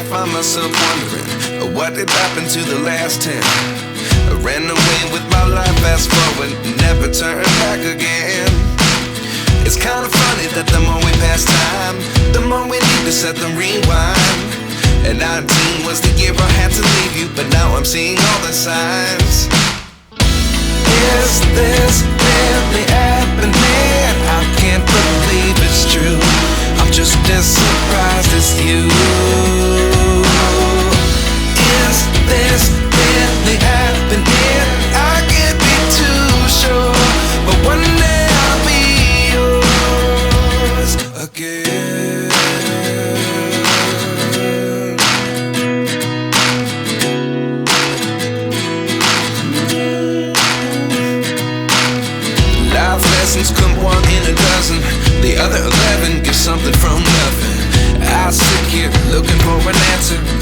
Find myself wondering what did happen to the last 10. I ran away with my life, fast forward, never turn back again. It's kind of funny that the more we pass time, the more we need to set them rewind. And 19 was the year I had to leave you, but now I'm seeing all the signs. Is this really happening? I can't believe it's true. I'm just as surprised as you. Is this really happening? I can't be too sure, but one day I'll be yours again. Life lessons come one in a dozen. The other 11 get something from nothing. I sit here looking for an answer.